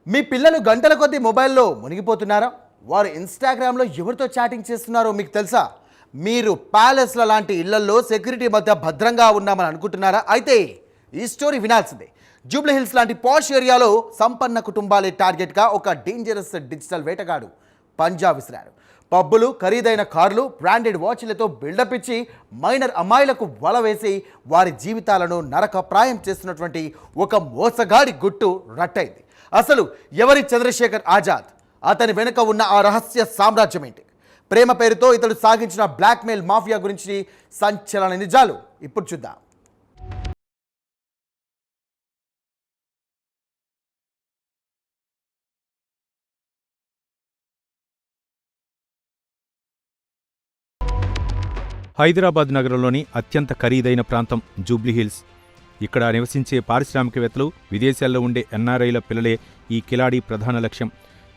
మీ పిల్లలు గంటల కొద్దీ మొబైల్లో మునిగిపోతున్నారా? వారు ఇన్స్టాగ్రామ్లో ఎవరితో చాటింగ్ చేస్తున్నారో మీకు తెలుసా? మీరు ప్యాలెస్ల లాంటి ఇళ్లలో సెక్యూరిటీ మధ్య భద్రంగా ఉన్నామని అనుకుంటున్నారా? అయితే ఈ స్టోరీ వినాల్సిందే. జూబ్లీ హిల్స్ లాంటి పాష్ ఏరియాలో సంపన్న కుటుంబాలే టార్గెట్గా ఒక డేంజరస్ డిజిటల్ వేటగాడు పంజా విసిరాడు. పబ్బులు, ఖరీదైన కార్లు, బ్రాండెడ్ వాచ్లతో బిల్డప్ ఇచ్చి మైనర్ అమ్మాయిలకు వల వేసి వారి జీవితాలను నరకప్రాయం చేస్తున్నటువంటి ఒక మోసగాడి గుట్టు రట్టయింది. అసలు ఎవరి చంద్రశేఖర్ ఆజాద్? అతని వెనుక ఉన్న ఆ రహస్య సామ్రాజ్యం ఏంటి? ప్రేమ పేరుతో ఇతడు సాగించిన బ్లాక్మెయిల్ మాఫియా గురించి సంచలన నిజాలు ఇప్పుడు చూద్దాం. హైదరాబాద్ నగరంలోని అత్యంత ఖరీదైన ప్రాంతం జూబ్లీహిల్స్. ఇక్కడ నివసించే పారిశ్రామికవేత్తలు, విదేశాల్లో ఉండే ఎన్ఆర్ఐల పిల్లలే ఈ కిలాడీ ప్రధాన లక్ష్యం.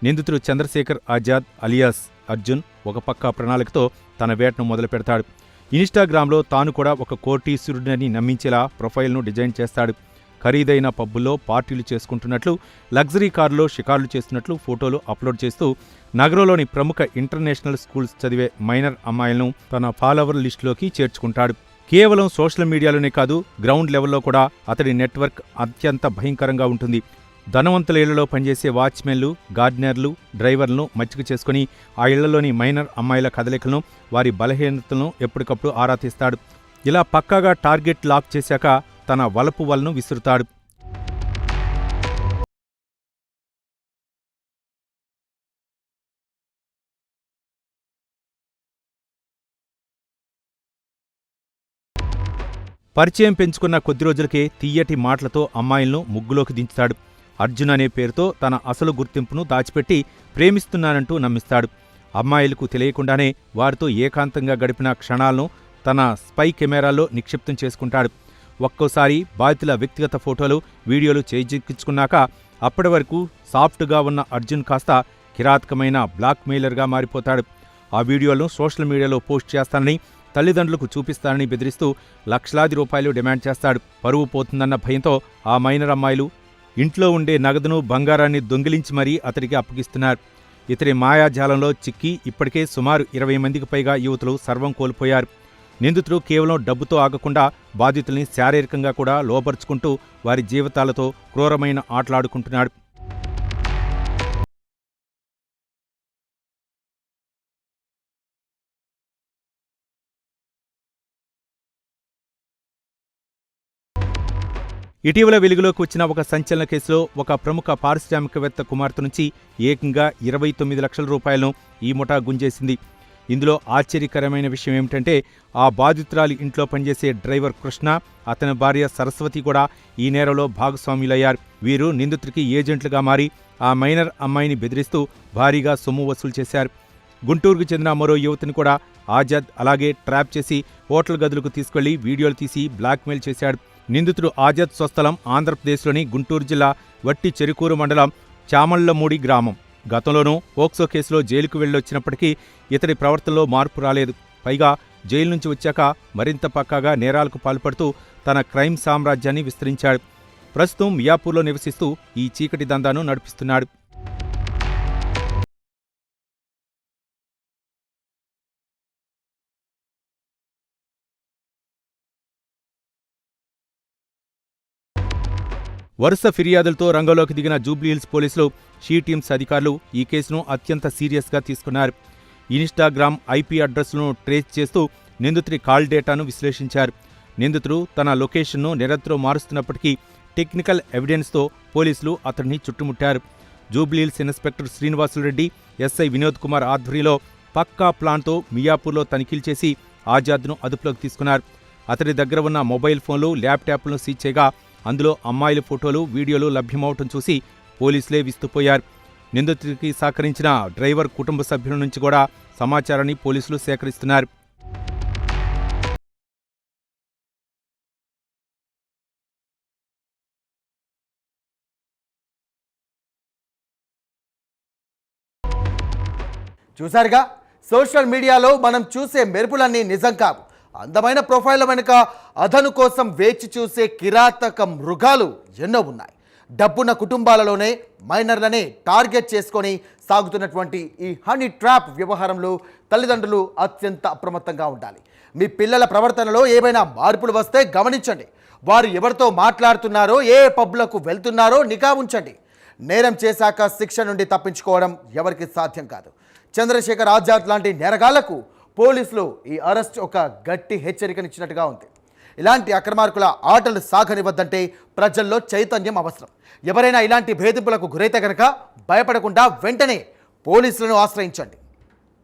నిందితుడు చంద్రశేఖర్ ఆజాద్ అలియాస్ అర్జున్ ఒక పక్క ప్రణాళికతో తన వేటను మొదలు పెడతాడు. ఇన్స్టాగ్రామ్లో తాను కూడా ఒక కోటీశ్వరుడిని నమ్మించేలా ప్రొఫైల్ను డిజైన్ చేస్తాడు. ఖరీదైన పబ్బుల్లో పార్టీలు చేసుకుంటున్నట్లు, లగ్జరీ కారులో షికార్లు చేస్తున్నట్లు ఫోటోలు అప్లోడ్ చేస్తూ నగరంలోని ప్రముఖ ఇంటర్నేషనల్ స్కూల్స్ చదివే మైనర్ అమ్మాయిలను తన ఫాలోవర్ లిస్టులోకి చేర్చుకుంటాడు. కేవలం సోషల్ మీడియాలోనే కాదు, గ్రౌండ్ లెవెల్లో కూడా అతడి నెట్వర్క్ అత్యంత భయంకరంగా ఉంటుంది. ధనవంతుల ఇళ్లలో పనిచేసే వాచ్మెన్లు, గార్డెనర్లు, డ్రైవర్లను మచ్చిక చేసుకుని ఆ ఇళ్లలోని మైనర్ అమ్మాయిల కదలికలను, వారి బలహీనతలను ఎప్పటికప్పుడు ఆరా తీస్తాడు. ఇలా పక్కాగా టార్గెట్ లాక్ చేశాక తన వలపు వలను విసురుతాడు. పరిచయం పెంచుకున్న కొద్ది రోజులకే తీయటి మాటలతో అమ్మాయిలను ముగ్గులోకి దించుతాడు. అర్జున్ అనే పేరుతో తన అసలు గుర్తింపును దాచిపెట్టి ప్రేమిస్తున్నానంటూ నమ్మిస్తాడు. అమ్మాయిలకు తెలియకుండానే వారితో ఏకాంతంగా గడిపిన క్షణాలను తన స్పై కెమెరాల్లో నిక్షిప్తం చేసుకుంటాడు. ఒక్కోసారి బాధితుల వ్యక్తిగత ఫోటోలు, వీడియోలు చేజిక్కించుకున్నాక అప్పటి వరకు సాఫ్ట్గా ఉన్న అర్జున్ కాస్త కిరాతకమైన బ్లాక్మెయిలర్గా మారిపోతాడు. ఆ వీడియోలను సోషల్ మీడియాలో పోస్ట్ చేస్తానని, తల్లిదండ్రులకు చూపిస్తానని బెదిరిస్తూ లక్షలాది రూపాయలు డిమాండ్ చేస్తాడు. పరువు పోతుందన్న భయంతో ఆ మైనర్ అమ్మాయిలు ఇంట్లో ఉండే నగదును, బంగారాన్ని దొంగిలించి మరీ అతడికి అప్పగిస్తున్నారు. ఇతడి మాయాజాలంలో చిక్కి ఇప్పటికే సుమారు 20 మందికి పైగా యువతులు సర్వం కోల్పోయారు. నిందితుడు కేవలం డబ్బుతో ఆగకుండా బాధితుల్ని శారీరకంగా కూడా లోపరుచుకుంటూ వారి జీవితాలతో క్రూరమైన ఆటలాడుకుంటున్నాడు. ఇటీవల వెలుగులోకి వచ్చిన ఒక సంచలన కేసులో ఒక ప్రముఖ పారిశ్రామికవేత్త కుమార్తె నుంచి ఏకంగా 29 లక్షల రూపాయలను ఈ ముఠా గుంజేసింది. ఇందులో ఆశ్చర్యకరమైన విషయం ఏమిటంటే, ఆ బాధితురాలి ఇంట్లో పనిచేసే డ్రైవర్ కృష్ణ, అతని భార్య సరస్వతి కూడా ఈ నేరంలో భాగస్వాములయ్యారు. వీరు నిందితుడికి ఏజెంట్లుగా మారి ఆ మైనర్ అమ్మాయిని బెదిరిస్తూ భారీగా సొమ్ము వసూలు చేశారు. గుంటూరుకు చెందిన మరో యువతిని కూడా ఆజాద్ అలాగే ట్రాప్ చేసి హోటల్ గదులకు తీసుకెళ్లి వీడియోలు తీసి బ్లాక్మెయిల్ చేశాడు. నిందితుడు ఆజాద్ స్వస్థలం ఆంధ్రప్రదేశ్లోని గుంటూరు జిల్లా వట్టి చెరుకూరు మండలం చామళ్లమూడి గ్రామం. గతంలోనూ పోక్సో కేసులో జైలుకు వెళ్ళొచ్చినప్పటికీ ఇతడి ప్రవర్తనలో మార్పు రాలేదు. పైగా జైలు నుంచి వచ్చాక మరింత పక్కాగా నేరాలకు పాల్పడుతూ తన క్రైమ్ సామ్రాజ్యాన్ని విస్తరించాడు. ప్రస్తుతం మియాపూర్లో నివసిస్తూ ఈ చీకటి దందాను నడిపిస్తున్నాడు. వరుస ఫిర్యాదులతో రంగంలోకి దిగిన జూబ్లీహిల్స్ పోలీసులు, షీ టీమ్స్ అధికారులు ఈ కేసును అత్యంత సీరియస్గా తీసుకున్నారు. ఇన్స్టాగ్రామ్ ఐపీ అడ్రస్లను ట్రేస్ చేస్తూ నిందితుడి కాల్ డేటాను విశ్లేషించారు. నిందితుడు తన లొకేషన్ను నిరంతరం మారుస్తున్నప్పటికీ టెక్నికల్ ఎవిడెన్స్తో పోలీసులు అతడిని చుట్టుముట్టారు. జూబ్లీహిల్స్ ఇన్స్పెక్టర్ శ్రీనివాసులరెడ్డి, ఎస్ఐ వినోద్ కుమార్ ఆధ్వర్యంలో పక్కా ప్లాన్తో మియాపూర్లో తనిఖీలు చేసి ఆజాద్ను అదుపులోకి తీసుకున్నారు. అతడి దగ్గర ఉన్న మొబైల్ ఫోన్లు, ల్యాప్టాప్లను సీజ్ చేయగా అందులో అమ్మాయిల ఫోటోలు, వీడియోలు లభ్యమవటం చూసి పోలీసులే విస్తుపోయారు. నిందితుడికి సహకరించిన డ్రైవర్ కుటుంబ సభ్యుల నుంచి కూడా సమాచారాన్ని పోలీసులు సేకరిస్తున్నారు. చూసారుగా, సోషల్ మీడియాలో మనం చూసే మెరుపులన్నీ నిజం కావు. అందమైన ప్రొఫైల్ వెనుక అదను కోసం వేచి చూసే కిరాతక మృగాలు ఎన్నో ఉన్నాయి. డబ్బున్న కుటుంబాలలోనే మైనర్లనే టార్గెట్ చేసుకొని సాగుతున్నటువంటి ఈ హనీ ట్రాప్ వ్యవహారంలో తల్లిదండ్రులు అత్యంత అప్రమత్తంగా ఉండాలి. మీ పిల్లల ప్రవర్తనలో ఏమైనా మార్పులు వస్తే గమనించండి. వారు ఎవరితో మాట్లాడుతున్నారో, ఏ పబ్లకు వెళ్తున్నారో నిఘా ఉంచండి. నేరం చేశాక శిక్ష నుండి తప్పించుకోవడం ఎవరికి సాధ్యం కాదు. చంద్రశేఖర్ ఆజాద్ లాంటి నేరగాళ్లకు పోలీసులు ఈ అరెస్ట్ ఒక గట్టి హెచ్చరికనిచ్చినట్టుగా ఉంది. ఇలాంటి అక్రమార్కుల ఆటలు సాగనివద్దంటే ప్రజల్లో చైతన్యం అవసరం. ఎవరైనా ఇలాంటి భేదింపులకు గురైతే కనుక భయపడకుండా వెంటనే పోలీసులను ఆశ్రయించండి.